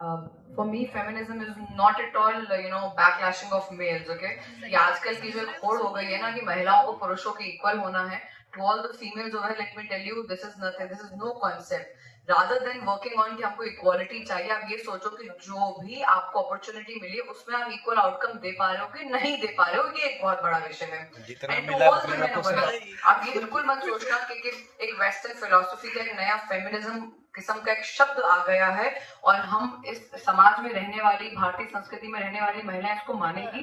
For me, feminism is not at all, backlashing of males. Okay, ये आजकल की जो एक होड़ हो गई है ना कि महिलाओं को पुरुषों के इक्वल होना है. To all the females over here, let me tell you, this is nothing. This is no concept. Rather than working on कि हमको इक्वालिटी चाहिए, आप ये सोचो कि जो भी आपको अपॉर्चुनिटी मिली उसमें आप इक्वल आउटकम दे पा रहे हो कि नहीं दे पा रहे हो, ये एक बहुत बड़ा विषय है. And to all the men, आप ये बिल्कुल मत सोचना कि एक वेस्टर्न फिलोसफी का एक नया फेमिनिज्म किस्म का एक शब्द आ गया है और हम इस समाज में रहने वाली, भारतीय संस्कृति में रहने वाली महिलाएं इसको मानेगी.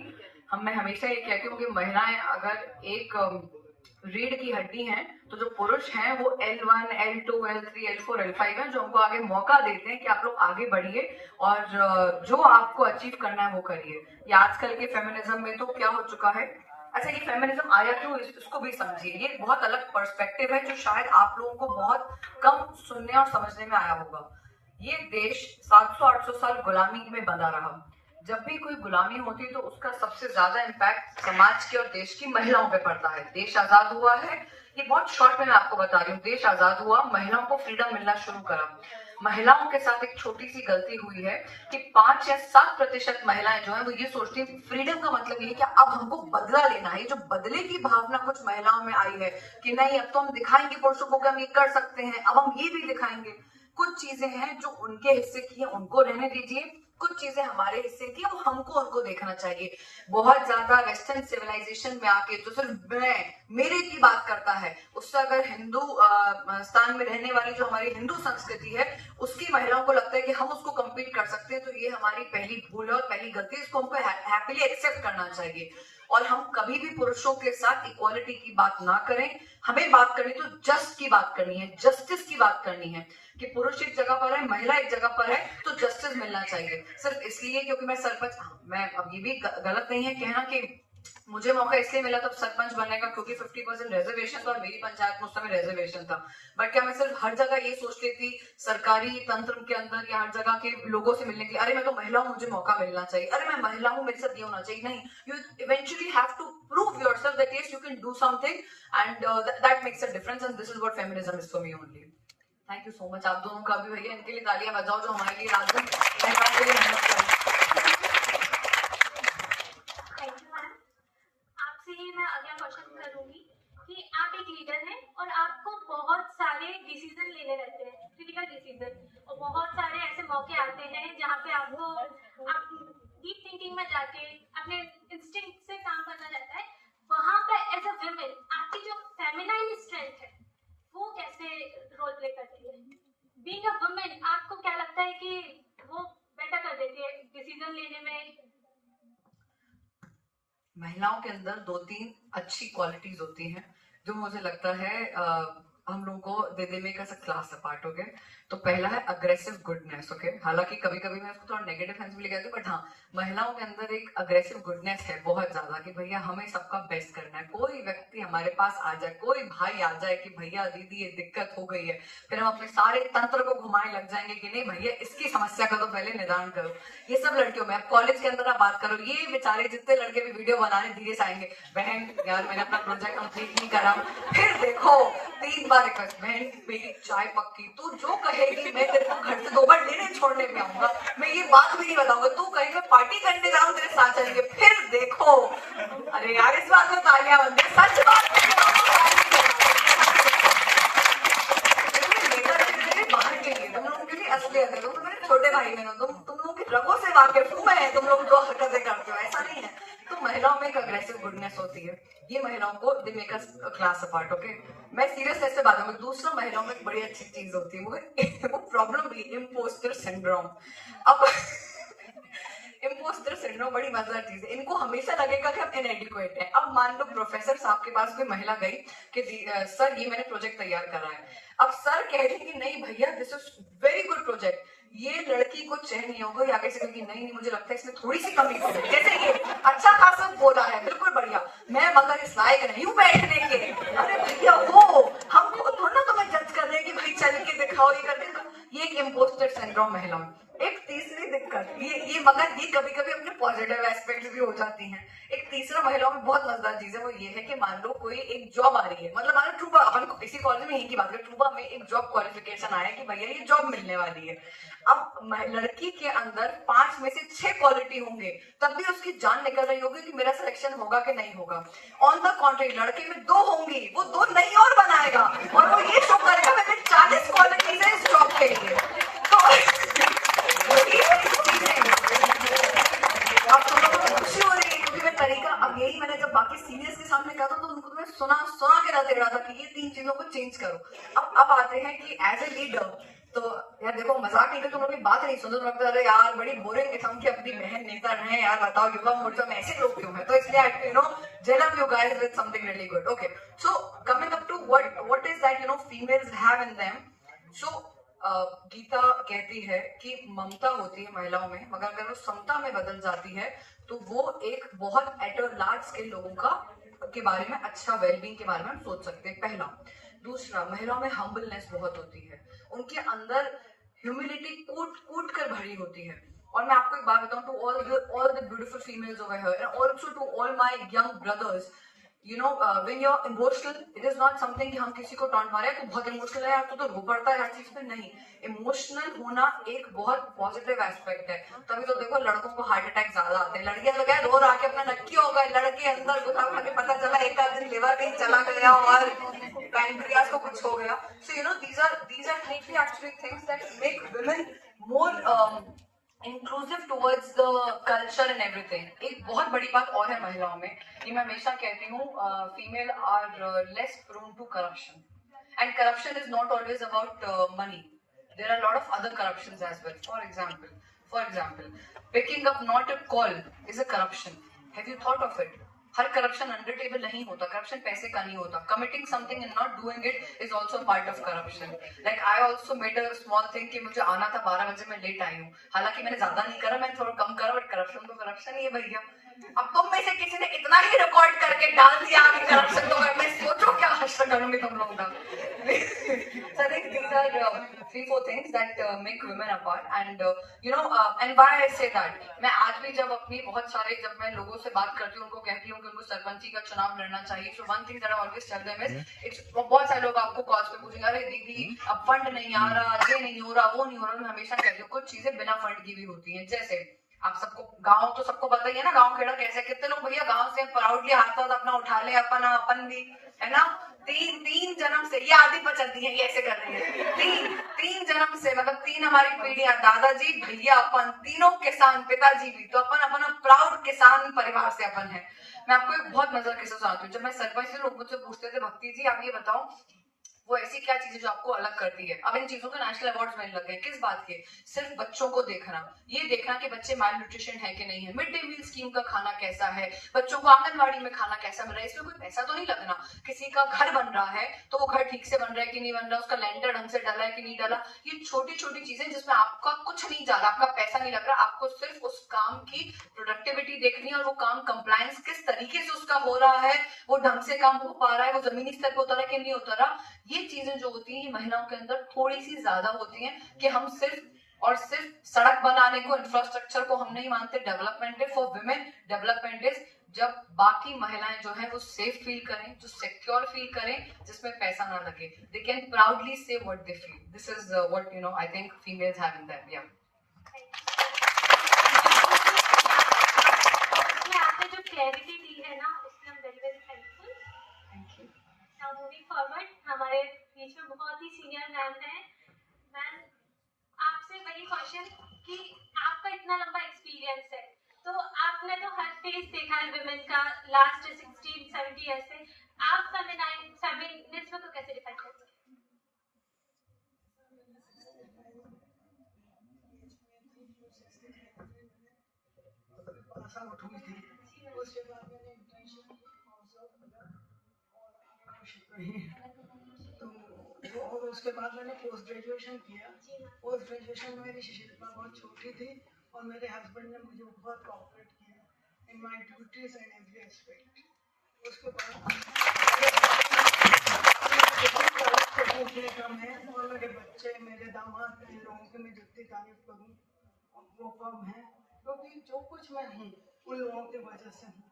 मैं हमेशा ये कहती हूँ कि महिलाएं अगर एक रीढ़ की हड्डी हैं, तो जो पुरुष हैं वो L1, L2, L3, L4, L5 हैं, जो हमको आगे मौका देते हैं कि आप लोग आगे बढ़िए और जो आपको अचीव करना है वो करिए. ये आजकल के फेमिनिज्म में तो क्या हो चुका है. अच्छा, ये फेमिनिज्म आया क्यों, इसको भी समझिए. ये बहुत अलग पर्सपेक्टिव है जो शायद आप लोगों को बहुत कम सुनने और समझने में आया होगा. ये देश 700-800 साल गुलामी में बंधा रहा. जब भी कोई गुलामी होती है तो उसका सबसे ज्यादा इम्पैक्ट समाज के और देश की महिलाओं पे पड़ता है. देश आजाद हुआ है, ये बहुत शॉर्ट में मैं आपको बता रही हूँ. देश आजाद हुआ, महिलाओं को फ्रीडम मिलना शुरू करा. महिलाओं के साथ एक छोटी सी गलती हुई है कि 5 या 7% महिलाएं जो है वो ये सोचती हैं फ्रीडम का मतलब ये है कि अब हमको बदला लेना है. जो बदले की भावना कुछ महिलाओं में आई है कि नहीं, अब तो हम दिखाएंगे पुरुषों को कि हम ये कर सकते हैं, अब हम ये भी दिखाएंगे. कुछ चीजें हैं जो उनके हिस्से की है, उनको रहने दीजिए. कुछ चीजें हमारे हिस्से की है, वो हमको उनको देखना चाहिए. बहुत ज्यादा वेस्टर्न सिविलाइजेशन में आके जो सिर्फ मेरे की बात करता है, उससे अगर हिंदू स्थान में रहने वाली जो हमारी हिंदू संस्कृति है उसकी महिलाओं को लगता है कि हम उसको कम्पीट कर सकते हैं, तो ये हमारी पहली भूल है और पहली गलती है. इसको हमको हैप्पीली एक्सेप्ट करना चाहिए. और हम कभी भी पुरुषों के साथ इक्वालिटी की बात ना करें. हमें बात करनी तो जस्ट की बात करनी है, जस्टिस की बात करनी है कि पुरुष एक जगह पर है, महिला एक जगह पर है, तो जस्टिस मिलना चाहिए. सिर्फ इसलिए क्योंकि मैं सरपंच, मैं अब ये भी गलत नहीं है कहना कि मुझे मौका इसलिए मिला तब सरपंच बनने का क्योंकि 50% रिजर्वेशन था और मेरी पंचायत में उस समय रिजर्वेशन था. बट क्या मैं सिर्फ हर जगह ये सोच रही थी सरकारी तंत्र के अंदर या हर जगह के लोगों से मिलने के लिए, अरे मैं तो महिला हूँ, मुझे मौका मिलना चाहिए, अरे मैं महिला हूँ, मेरे साथ ये होना चाहिए? नहीं, you eventually have to prove yourself that yes, you can do something and that makes a difference and this is what feminism is for me only. Thank you so much. आप दोनों का भी भैया, इनके लिए तालियां बजाओ जो हमारे लिए रात दिन महिलाओं के लिए मेहनत कर रहे हैं. आपसे ही मैं अगला क्वेश्चन करूंगी कि आप एक लीडर हैं और आपको बहुत सारे डिसीजन लेने रहते हैं, क्रिटिकल डिसीजन, और बहुत सारे ऐसे मौके आते हैं जहाँ पे आपको डीप थिंकिंग में जाके अपने इंस्टिंक्ट से काम करना रहता है. वहाँ पे एज अ वुमेन आपकी जो फेमिनाइन स्ट्रेंथ है वो कैसे रोल प्ले करती है? बीइंग अ वुमेन आपको क्या लगता है कि वो बेटर कर देती है डिसीजन लेने में? महिलाओं के अंदर 2-3 अच्छी क्वालिटीज होती हैं जो मुझे लगता है हम लोगों को they make us a class apart. Okay, तो पहला है अग्रेसिव गुडनेस. ओके, हालांकि कभी कभी मैं उसको थोड़ा नेगेटिव सेंस में ले कहती हूँ, बट हाँ, महिलाओं के अंदर एक अग्रेसिव गुडनेस है बहुत ज्यादा कि भैया हमें सबका बेस्ट करना है. कोई व्यक्ति हमारे पास आ जाए, कोई भाई आ जाए कि भैया दीदी ये दिक्कत हो गई है, फिर हम अपने सारे तंत्र को घुमाने लग जाएंगे कि नहीं भैया इसकी समस्या का तो पहले निदान करो. ये सब लड़कियों में, कॉलेज के अंदर आप बात करो, ये बेचारे जितने लड़के भी वीडियो बनाने धीरे से आएंगे, बहन यार मैंने अपना प्रोजेक्ट कंप्लीट नहीं करा, फिर देखो 3 बार रिक्वेस्ट, बहन मेरी चाय पक्की, तू जो कहेगी मैं तेरे को घर से 2 बार लेने छोड़ने में आऊंगा, मैं ये बात भी नहीं बताऊंगा, तू कहीं मैं पार्टी करने जा रहा हूँ तेरे साथ चलेंगे, फिर देखो. अरे यार इस बात में तालियां बंद है, सच बात बाहर के लिए, तुम लोगों के लिए असलियत है, तुम मेरे छोटे भाई बहन हो, तुम लोगों की रगों से वाकिफ हूँ मैं, तुम लोग जो हरकतें करते हो ऐसा नहीं है. तो महिलाओं में एक अग्रेसिव गुडनेस होती है, ये महिलाओं को they make us class apart. Okay, मैं सीरियसनेस से बात करूंगी. दूसरा, महिलाओं में एक बड़ी अच्छी चीज होती है वो प्रॉब्लम भी, इम्पोस्टर सिंड्रोम. अब इम्पोस्टर सिंड्रोम बड़ी मजेदार चीज है. इनको हमेशा लगेगा कि हम इनएडिक्वेट हैं. अब मान लो प्रोफेसर साहब के पास कोई महिला गई कि सर ये मैंने प्रोजेक्ट तैयार करा है. अब सर कह रहे कि नहीं भैया this is very good project, ये लड़की को चैन नहीं होगा, आगे से कहेगी नहीं मुझे लगता है इसमें थोड़ी सी कमी है, जैसे ये अच्छा खासा बोला है बिल्कुल बढ़िया, मैं मगर इस लायक नहीं हूँ बैठने के. अरे भैया वो हम थोड़ा ना तुम्हें जज कर रहे हैं कि भाई चल के दिखाओ, ये करके. ये एक इम्पोस्टर सिंड्रोम महिलाओं. एक तीसरी दिक्कत ये मगर ये कभी कभी अपने पॉजिटिव एस्पेक्ट्स भी हो जाती हैं। एक तीसरा महिलाओं में बहुत मजेदार चीज है, वो ये है कि मान लो कोई एक जॉब आ रही है, मतलब मान लो ट्रूबा, अपन इसी कॉलेज में यही की बात करें, ट्रूबा में एक जॉब क्वालिफिकेशन आया कि भैया ये जॉब मिलने वाली है। अब लड़की के अंदर 5 में से 6 क्वालिटी होंगे, तब भी उसकी जान निकल रही होगी कि मेरा सिलेक्शन होगा कि नहीं होगा। ऑन द कॉन्ट्री लड़के में 2 होंगी, वो 2 नहीं और बनाएगा और वो ये शो करेगा मैंने 40 क्वालिटीज है इस जॉब के लिए। तो अब तुम लोगों को खुशी हो रही है क्योंकि मैं तरीका, अब यही मैंने जब बाकी सीनियर्स के सामने कहा था तो उनको तो मैं सुना के ना दे रहा था कि ये 3 चीजों को चेंज करो। अब आते हैं कि एज ए लीडर, तो यार देखो मजाक नहीं कर, तुम लोग की बात नहीं सुनते, तुम लगता है यार बड़ी बोरिंग किस्म की अपनी बहन नेता है यार, बताओ युवा मोर्चा में ऐसे लोग क्यों है। तो इसलिए I gel up you guys with something really good. Okay, so coming up to what is that females have in them. So Gita कहती है कि ममता होती है महिलाओं में, मगर अगर वो समता में बदल जाती है तो वो एक बहुत एट अ लार्ज स्केल लोगों का के बारे में, अच्छा वेलबींग के बारे में हम सोच सकते हैं, पहला। दूसरा, महिलाओं में हम्बलनेस बहुत होती है, उनके अंदर ह्यूमिलिटी कूट कर भरी होती है। और मैं आपको एक बात बताऊं, to all the beautiful females over here and also to all my young brothers, when you're emotional, it is not something कि हम किसी को टॉन्ट मारे तो बहुत इमोशनल है यार तो रो पड़ता है हर चीज पे, नहीं। इमोशनल होना एक बहुत पॉजिटिव एस्पेक्ट है। तभी तो देखो लड़कों को हार्ट अटैक ज्यादा आते हैं, लड़कियां तो क्या रो रहा के अपना नक्की हो गए, लड़के अंदर घुसा के पता चला एक आध दिन लिवर कहीं चला गया और पैनक्रियास को कुछ हो गया। So these are three actually things that make women more inclusive towards the culture and everything. एक बहुत बड़ी बात और है महिलाओं में, ये मैं हमेशा कहती हूँ, female are less prone to corruption, and corruption is not always about money, there are lot of other corruptions as well. For example picking up not a call is a corruption. Have you thought of it? हर corruption under table नहीं होता, corruption पैसे का नहीं होता। Committing something and not doing it is also part of corruption. Like I also made a small thing कि मुझे आना था 12 बजे, मैं लेट आई हूँ, हालांकि मैंने ज्यादा नहीं करा, मैंने थोड़ा कम करा, बट करप्शन तो करप्शन ही है भैया। अब तुम में से किसी ने इतना ही रिकॉर्ड करके डाल दिया कि करप्शन तो मैं सोचो क्या हश्र करूंगी तुम लोगों का। So I think these are 3-4 things that make women apart, and and why I say that, मैं आज भी जब मैं लोगों से बात करती हूँ, उनको कहती हूँ कि उनको सरपंची का चुनाव लड़ना चाहिए, so one thing that I always tell them is, it's बहुत सारे लोग आपको कॉल पे पूछेंगे, अरे दीदी अब फंड नहीं आ रहा, ये नहीं हो रहा, वो नहीं हो रहा। मैं हमेशा कहती हूँ कुछ चीजें बिना फंड की भी होती हैं। जैसे आप सबको गांव तो सबको पता ही है ना, गांव खेड़ा कैसे, कितने लोग भैया गांव से प्राउडली हाथ अपना उठा ले, अपन भी है ना, तीन जन्म से, ये आधी पचती है, ये ऐसे कर रही है, तीन जन्म से, मतलब 3 हमारी पीढ़ियां, दादाजी भैया अपन तीनों किसान, पिताजी भी, तो अपन प्राउड किसान परिवार से अपन है। मैं आपको एक बहुत मजेदार किस्सा सुनाती हूँ। जब मैं सरपंच से लोग मुझसे पूछते थे, भक्ति जी आप ये बताओ वो ऐसी क्या चीजें जो आपको अलग करती है। अब इन चीजों को नेशनल अवार्ड्स मिलने लग गए, किस बात के? सिर्फ बच्चों को देखना, ये देखना कि बच्चे माल न्यूट्रिशन है कि नहीं है, मिड डे मील स्कीम का खाना कैसा है, बच्चों को आंगनबाड़ी में खाना कैसा मिल रहा है, इसमें कोई पैसा तो नहीं लगना। किसी का घर बन रहा है तो वो घर ठीक से बन रहा है कि नहीं बन रहा, उसका लेंटर ढंग से डला है कि नहीं डला, ये छोटी छोटी चीजें जिसमें आपका कुछ नहीं जा रहा, आपका पैसा नहीं लग रहा, आपको सिर्फ उस काम की प्रोडक्टिविटी देखनी है और वो काम कंप्लायंस किस तरीके से उसका हो रहा है, वो ढंग से काम हो पा रहा है, वो जमीनी स्तर पर उतरा है कि नहीं उतरा। ये चीजें जो होती हैं महिलाओं के अंदर थोड़ी सी ज्यादा होती हैं कि हम सिर्फ सड़क बनाने को, इंफ्रास्ट्रक्चर को हम नहीं मानते डेवलपमेंट है। फॉर वुमेन डेवलपमेंट इज जब बाकी महिलाएं जो है वो सेफ फील करें, जो सिक्योर फील करें, जिसमें पैसा ना लगे, दे कैन प्राउडली से what they feel. This is what I think females have in them. या आपने जो क्लैरिटी दी है ना, उससे हम very very thankful. Thank you. Now moving forward, हमारे बीच में बहुत ही सीनियर मैम है। मैम आपसे वही क्वेश्चन कि आपका इतना लंबा एक्सपीरियंस है, तो आपने तो हर फेज देखा है विमेन का, लास्ट 16-17 ईयर से, आप फेमिनिज्म को कैसे डिफाइन करते हैं? उसके बाद मैंने तो और उसके बाद मैंने पोस्ट ग्रेजुएशन किया। पोस्ट ग्रेजुएशन में मेरी शिक्षा बहुत छोटी थी और मेरे हस्बैंड ने मुझे बहुत कोऑपरेट किया in my duties and every aspect. उसके बाद कम है और मेरे बच्चे, मेरे दामाद, इन लोगों की मैं जितनी तारीफ करूँ वो कम है, क्योंकि जो कुछ मैं हूँ उन लोगों की वजह से हूँ।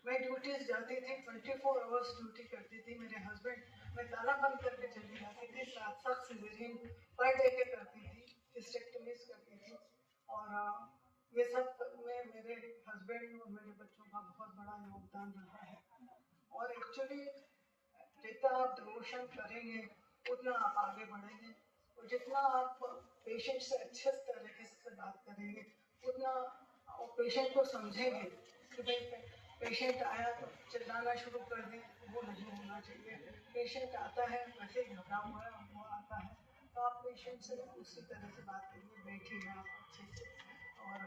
मैं ड्यूटीज जाती थी, 24 आवर्स ड्यूटी करती थी। मेरे हस्बैंड, मैं ताला बंद करके चली जाती थी, 7 सिजेरियन पर डे के करती थी, हिस्टेक्टमीज करती थी। और ये सब में मेरे हस्बैंड और मेरे बच्चों का बहुत बड़ा योगदान रहा है। और एक्चुअली जितना आप डिवोशन करेंगे उतना आप आगे बढ़ेंगे, और जितना आप पेशेंट से अच्छे तरीके से बात करेंगे उतना पेशेंट को समझेंगे कि भाई पेशेंट आया तो चिल्लाना शुरू कर दें, वो नहीं होना चाहिए। पेशेंट आता है वैसे ही घबरा हुआ है, वो आता है तो आप पेशेंट से उसी तरह से बात करिए, बैठिए आप अच्छे से। और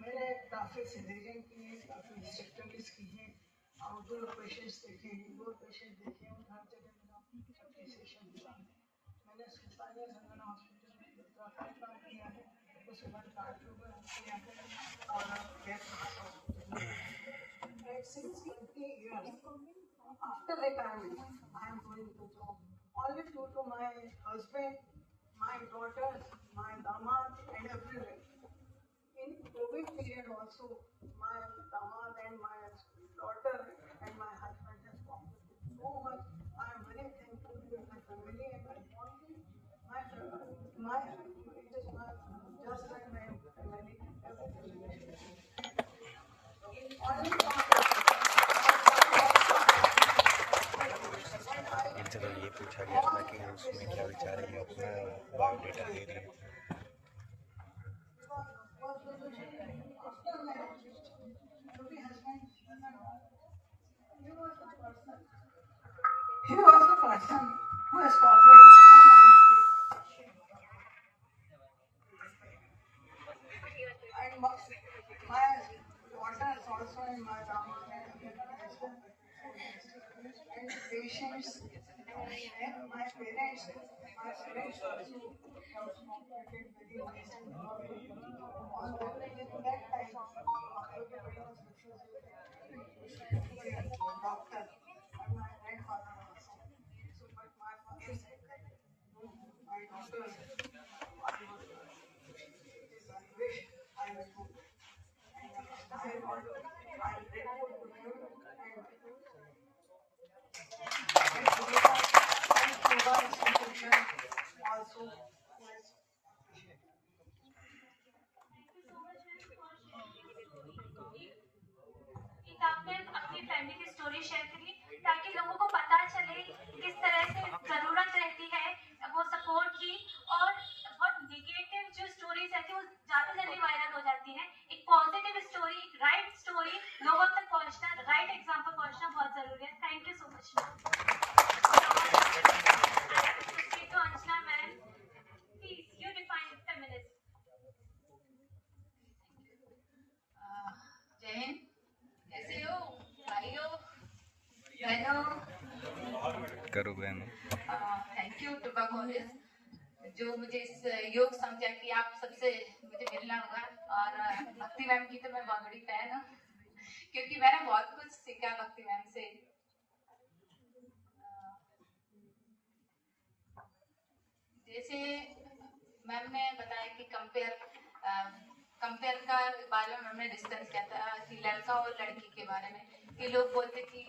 मैंने काफ़ी सिजेरियन की है, काफ़ी हिस्टेक्टमीज की हैं, आउटडोर पेशेंट्स देखे हैं, इंडोर पेशेंट देखे हैं, हर जगह मेरा एप्रिसिएशन हुआ है। मैंने सुल्तानिया संगना हॉस्पिटल में उत्तराखंड काम किया है, उसके बाद काठगोदाम में किया है, और guest hospital since 20 years. After retirement, I am doing the job only due to my husband, my daughters, my damad, and everywhere. In COVID period also, my damad and my daughter and my husband has cooperated so much. I am very thankful to my family, and I want it is my just like my family, everything. Only इनसे तो ये पूछा गया था कि उसमें क्या विचार है, ये अपना बायोडेटा दे रही है। He was the person who has cooperated so nicely. And my daughters also, and my damad and patients, and my parents also have cooperated very nicely. On that time, everybody was refusing doctor, and my grandfather also. So, but my father said that, no, my daughters, I wish I will do. And I am grateful to him, and institution also was appreciated. एक आपने अपनी family की story share करी ताकि लोगों को पता चले किस तरह से जरूरत रहती है वो सपोर्ट की, और बहुत निगेटिव जो स्टोरीज रहती है वो ज्यादा जल्दी वायरल हो जाती है। एक पॉजिटिव स्टोरी, एक राइट स्टोरी लोगों तक पहुंचना, राइट एग्जाम्पल पहुंचना बहुत जरूरी है। Thank you so much. तो Anjana ma'am, please you define feminism. Jai Hind, कैसे हो भाइयों बहनों? करो बहनों। थैंक यू टुबा कॉलेज जो मुझे इस योग समझा कि आप सबसे मुझे मिलना होगा। और भक्ति मैम की तो मैं बहुत बड़ी फैन हूँ, क्योंकि मैंने बहुत कुछ सीखा भक्ति मैम से। जैसे मैम ने बताया कि कंपेयर का बारे में हमने डिस्कस किया था कि लड़का और लड़की के बारे में, कि लोग बोलते कि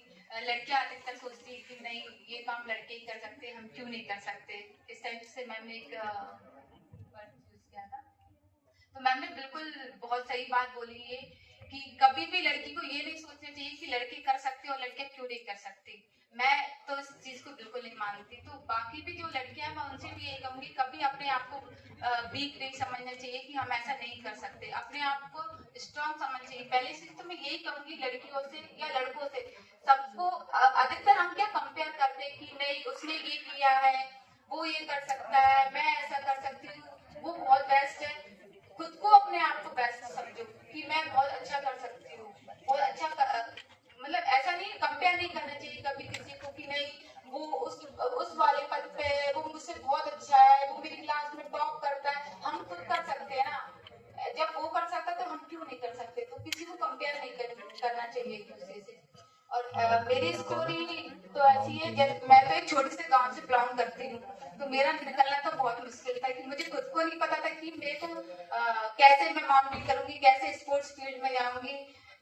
लड़कियां अधिकतर सोचती कि नहीं ये काम लड़के ही कर सकते, हम क्यों नहीं कर सकते। इस टाइप से मैम ने एक वर्ड यूज किया था। तो मैम ने बिल्कुल बहुत सही बात बोली है कि कभी भी लड़की को ये नहीं सोचना चाहिए कि लड़के कर सकते और लड़कियां क्यों नहीं कर सकती। मैं तो इस चीज को बिल्कुल नहीं मानती। तो बाकी भी जो लड़कियां हैं मैं उनसे भी यही कहूंगी, कभी अपने आप को वीक नहीं समझना चाहिए कि हम ऐसा नहीं कर सकते, अपने आप को स्ट्रॉन्ग समझना चाहिए। पहले से तो मैं यही कहूंगी लड़कियों से या लड़कों से, सबको अधिकतर हम क्या कंपेयर करते हैं कि नहीं उसने ये किया है, वो ये कर सकता है, मैं ऐसा कर सकती हूँ, वो बहुत बेस्ट है। खुद को अपने आप को बेस्ट समझो कि मैं बहुत अच्छा कर सकती हूँ, बहुत अच्छा मतलब ऐसा नहीं कंपेयर नहीं करना चाहिए कभी किसी को कि नहीं वो उस वाले पद पे है, वो मुझसे बहुत अच्छा है, वो मेरी क्लास में टॉप करता है। हम खुद कर सकते हैं ना, जब वो कर सकता है तो हम क्यों नहीं कर सकते। तो किसी को कंपेयर नहीं करना चाहिए एक दूसरे से। और मेरी स्टोरी तो ऐसी है, जब मैं तो एक छोटे से गांव से बिलोंग करती हूँ, तो मेरा निकलना तो बहुत मुश्किल था कि मुझे खुद को नहीं पता था कि मेरे को कैसे मैं मॉडलिंग करूंगी, कैसे स्पोर्ट्स फील्ड में जाऊंगी।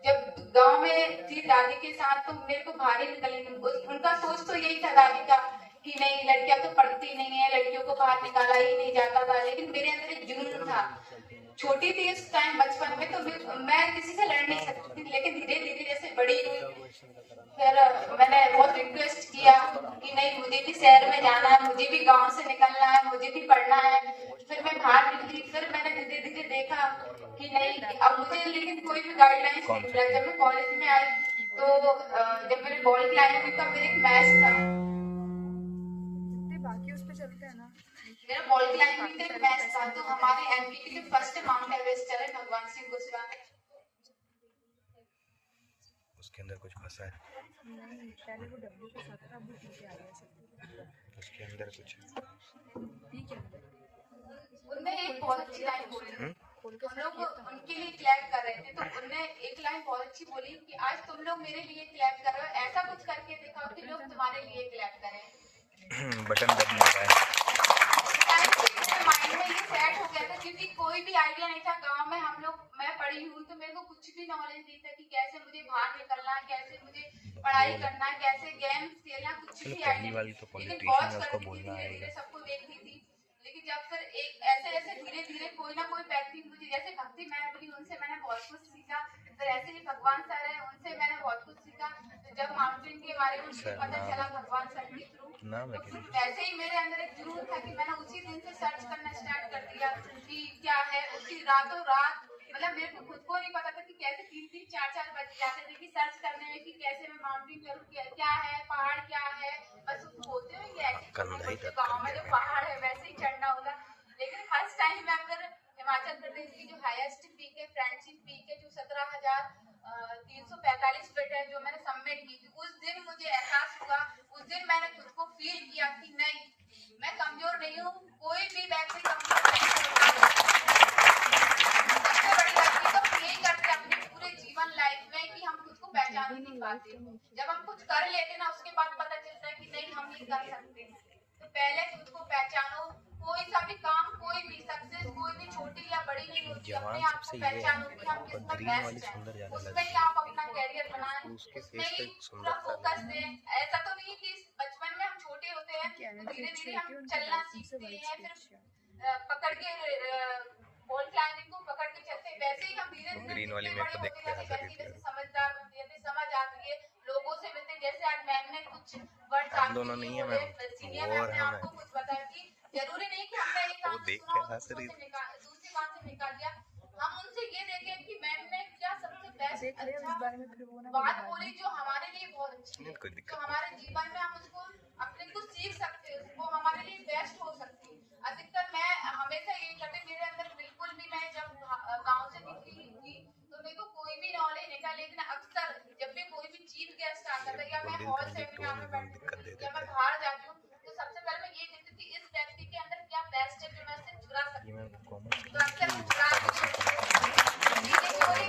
जब गांव में थी दादी के साथ तो मेरे को बाहर ही निकलने, उनका सोच तो यही था दादी का कि नहीं लड़कियां तो पढ़ती नहीं है, लड़कियों को बाहर निकाला ही नहीं जाता था। लेकिन मेरे अंदर एक जुनून था, छोटी थी उस टाइम बचपन में, तो मैं किसी से लड़ नहीं सकती थी। लेकिन धीरे धीरे जैसे बड़ी हुई फिर मैंने बहुत रिक्वेस्ट किया कि नहीं मुझे भी शहर में जाना है, मुझे भी गांव से निकलना है, मुझे भी पढ़ना है। फिर मैं बाहर निकली, फिर मैंने धीरे धीरे देखा कि नहीं अब मुझे, लेकिन कोई भी गाइडलाइंस नहीं मिला। जब मैं कॉलेज में आई तो जब मैंने बॉल क्लाइंबिंग का मेरा एक मैच था, मेरा बॉल क्लाइंबिंग का एक मैच था, तो हमारे एमपी के जो फर्स्ट माउंट एवरेस्टर है भगवान सिंह कुशवाहा, उसके अंदर कुछ फंसा है, उसके अंदर कुछ उनने एक बहुत अच्छी लाइन बोली, हम लोग उनके लिए क्लैप कर रहे थे, तो उनने एक लाइन बहुत अच्छी बोली कि आज तुम लोग मेरे लिए क्लैप कर रहे हो, ऐसा कुछ करके दिखाओ कि लोग तुम्हारे लिए क्लैप करें। बटन दब नहीं रहा है। माइंड में ये सेट हो गया था, क्योंकि कोई भी आइडिया नहीं था गांव में। हम लोग, मैं पढ़ी हूँ तो मेरे को कुछ भी नॉलेज नहीं था कि कैसे मुझे बाहर निकलना है, कैसे मुझे पढ़ाई करना है, कैसे गेम्स खेलना, कुछ भी आइडिया। लेकिन बहुत करती थी, धीरे धीरे सबको देखती थी। लेकिन जब फिर एक ऐसे ऐसे धीरे धीरे कोई ना कोई व्यक्ति मुझे, जैसे भक्ति मैम मिली, उनसे मैंने बहुत कुछ सीखा। फिर ऐसे ही भगवान सर है, उनसे मैंने बहुत कुछ सीखा। तो जब माउंटेन के बारे में मुझे पता चला भगवान सर के थ्रू, तो वैसे ही मेरे अंदर एक जुनून था कि मैंने उसी दिन से सर्च करना स्टार्ट कर दिया कि क्या है। उसी रातों रात, मतलब मेरे को खुद को नहीं पता था कि कैसे 3-3, 4-4 बज जाते थे कि सर्च करने में कि कैसे मैं माउंटेन करूँ, क्या है पहाड़, क्या है। बस बोलते हैं कि ऐसे गाँव में जो पहाड़ है वैसे ही चढ़ना होगा। लेकिन फर्स्ट टाइम मैं अगर हिमाचल प्रदेश की जो हाईएस्ट पीक है, फ्रेंडशिप पीक है, जो 17,345 फीट है, जो मैंने सबमिट की थी, उस दिन मुझे एहसास हुआ, उस दिन मैंने खुद को फील किया कि नहीं मैं कमजोर नहीं हूँ, कोई भी व्यक्ति कमजोर नहीं होता। सबसे बड़ी गलती तो यही करते हैं अपने पूरे जीवन लाइफ में कि हम खुद को पहचान नहीं पाते। जब हम कुछ कर लेते ना, उसके बाद पता चलता है कि नहीं हम ये कर सकते हैं। तो पहले खुद को पहचानो, कोई सा भी काम, कोई भी सक्सेस, कोई भी छोटी या बड़ी नहीं होती। अपने आप को पहचानो कि हम किसमें बेस्ट हैं, उसमें ही आप अपना कैरियर बनाएं, उसमें ही पूरा फोकस दें। ऐसा तो नहीं कि बचपन में हम छोटे होते हैं तो धीरे धीरे हम चलना सीखते हैं, फिर पकड़ के बॉल क्लाइंबिंग को पकड़ के चलते, वैसे ही हम धीरे धीरे ग्रीन वाली मेरे को देखते हैं जैसे समझदार बनते हैं, समझ आती है, लोगों से मिलते। जैसे आज मैम ने कुछ वर्ड्स हम दोनों नहीं है मैम, सीनियर वो और मैम ने हम आपको कुछ बताया कि जरूरी नहीं कि हमने एक वो देख के हंस रही थी। दूसरी बात से निकाल दिया। हम उनसे ये देखें कि मैम ने क्या सबसे बेस्ट अच्छा बात बोली जो हमारे लिए बहुत अच्छी है, तो हमारे जीवन में हम उसको अपने को सीख सकते हैं, वो हमारे लिए बेस्ट हो सकती है। अधिकतर मैं हमेशा ये करती, मेरे अंदर बिल्कुल भी, मैं जब गाँव से निकली थी तो मेरे को कोई भी नॉलेज नहीं था। लेकिन अक्सर जब भी कोई भी चीफ गेस्ट आता था या मैं हॉल सेमिनार में बैठती थी या मैं बाहर जाती हूँ, तो सबसे पहले मैं ये देखती थी इस व्यक्ति के अंदर क्या बेस्ट है जो मैं इससे चुरा सकती हूँ। तो अक्सर मैं चुरा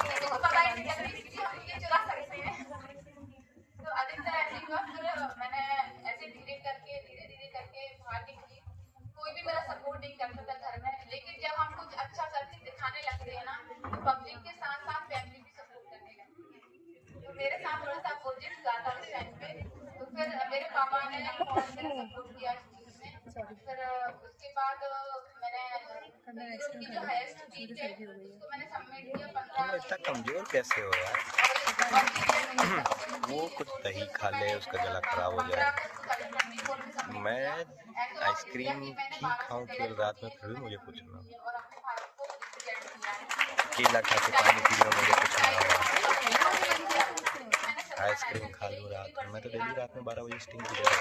मेरे को पता ही नहीं चल रही थी हम ये चुरा सकते हैं। तो अधिकतर ऐसे हुआ। फिर मैंने ऐसे धीरे करके बाहर निकली। कोई भी मेरा सपोर्ट नहीं करता था घर में, लेकिन जब हम कुछ अच्छा करके दिखाने लगते हैं ना, तो पब्लिक के साथ साथ फैमिली भी सपोर्ट करने लगती है। तो मेरे साथ थोड़ा सा अपोजिट हुआ था उस टाइम पे। तो फिर मेरे पापा ने बहुत मेरा सपोर्ट किया इस चीज में। फिर उसके बाद मैंने यूरोप की जो हाईएस्ट पीक है उसको मैंने सबमिट किया। 15 इतना कमजोर कैसे हो यार? वो कुछ दही खा ले उसका गला खराब हो जाए। मैं आइसक्रीम ही खाऊं केवल रात में, फिर भी मुझे कुछ ना, केला खा के पानी पी लो मुझे कुछ ना होगा। आइसक्रीम खा लूँ रात में, मैं तो डेली रात में 12 बजे स्टिंग पी लेता हूँ।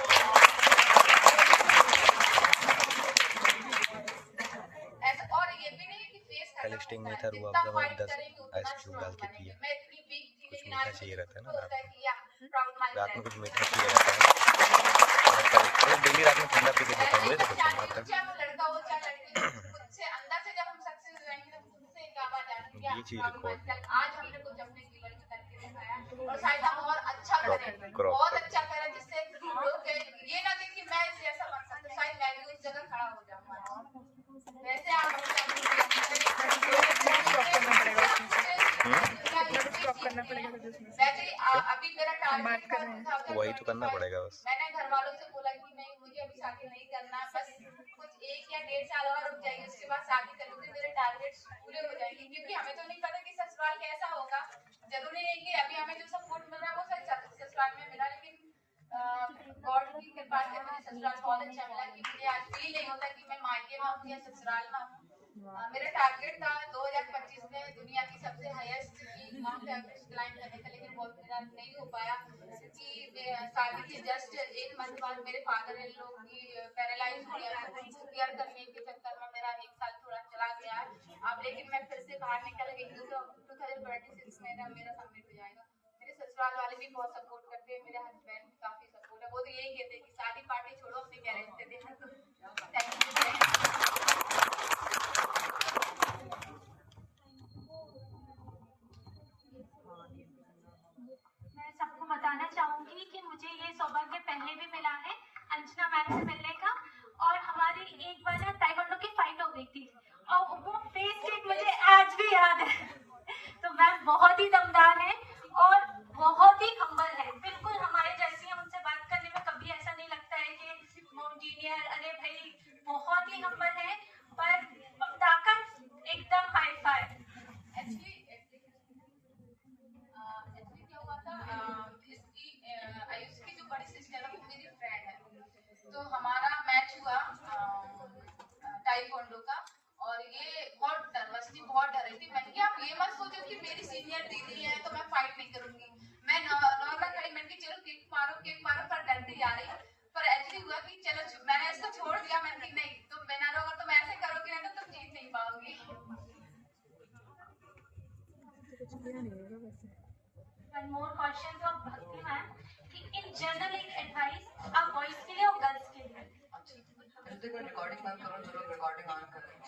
पहले स्टिंग नहीं था, रूह अफ़ज़ा में 10 आइस क्यूब डाल के पिया। कुछ मीठा चाहिए रहता है ना रात में कुछ मीठा चाहिए रहता है। डेली रात में ठंडा पी के देता हूँ, मुझे तो कुछ नहीं आता। ये चीज़ रिकॉर्ड बहुत अच्छा करा, जिससे लोग ये ना देख कि मैं ऐसा बन सकता, शायद मैं भी उस जगह खड़ा हो जाऊँ। वैसे आप करना पड़ेगा वैसे अभी मेरा टारगेट था 2025 वही तो करना पड़ेगा बस। मैंने घर वालों से बोला कि नहीं मुझे अभी शादी नहीं करना, बस कुछ 1 या 1.5 साल और रुक जाएगी, उसके बाद शादी करूंगी, मेरे टारगेट्स पूरे हो जाएंगे, क्योंकि हमें तो नहीं पता कि ससुराल कैसा होगा। जरूरी है कि अभी हमें जो सपोर्ट मिल रहा है वो ससुराल में मिला, लेकिन गॉड की कृपा से मुझे ससुराल बहुत अच्छा मिला कि मुझे आज फील नहीं होता कि मैं मायके में हूँ या ससुराल में हूँ। मेरा टारगेट था 2025 में दुनिया की सबसे हाईएस्ट माउंट एवरेस्ट क्लाइंब करने का, लेकिन बहुत मेरा नहीं हो पाया क्योंकि शादी के जस्ट 1 मंथ बाद मेरे फादर इन लोग की पैरालाइज हो गया, तो उनको केयर करने के चक्कर में मेरा 1 साल थोड़ा चला गया है। अब लेकिन मैं फिर से बाहर निकल गई हूँ, तो 2026 में मेरा सबमिट हो जाएगा। मेरे ससुराल वाले भी बहुत सपोर्ट करते हैं, मेरे हस्बैंड काफी सपोर्ट है, वो तो यही कहते हैं कि शादी पार्टी छोड़ो अपने गैरेज पे देना। तो थैंक यू। मैं सबको बताना चाहूंगी कि मुझे ये सौभाग्य पहले भी मिला है अंजना मैम से मिलने का, और हमारी एक बार ना ताइक्वांडो की फाइट हो गई थी और वो फेस स्टेट मुझे आज भी याद है। तो मैम बहुत ही दमदार है और बहुत ही हम्बल है, बिल्कुल हमारे जैसी है। उनसे बात करने में कभी ऐसा नहीं लगता है कि माउंटेनियर, अरे भाई बहुत ही हम्बल है, पर ताकत एकदम हाई फाई। एक्चुअली क्या हुआ था, इसकी आयुष की जो बड़ी सिस्टर है वो मेरी फ्रेंड है, तो हमारा मैच हुआ ताइक्वांडो का, और ये बहुत नर्वस थी, बहुत डर रही थी। मैंने कहा आप ये मत सोचो कि मेरी सीनियर दीदी है तो मैं फाइट नहीं करूंगी, मैं नॉर्मल खड़ी, मैंने कहा चलो किक मारो, पर डरती जा रही। पर एक्चुअली हुआ कि चलो मैंने इसको छोड़ दिया, मैंने कहा नहीं तुम बिना रो, अगर तुम ऐसे करोगी ना तो तुम जीत नहीं पाओगी। One more question from Bhakti ma'am कि in general एक advice आप boys के लिए और girls के लिए। रिकॉर्डिंग बंद करो, जो लोग रिकॉर्डिंग ऑन कर रहे हैं।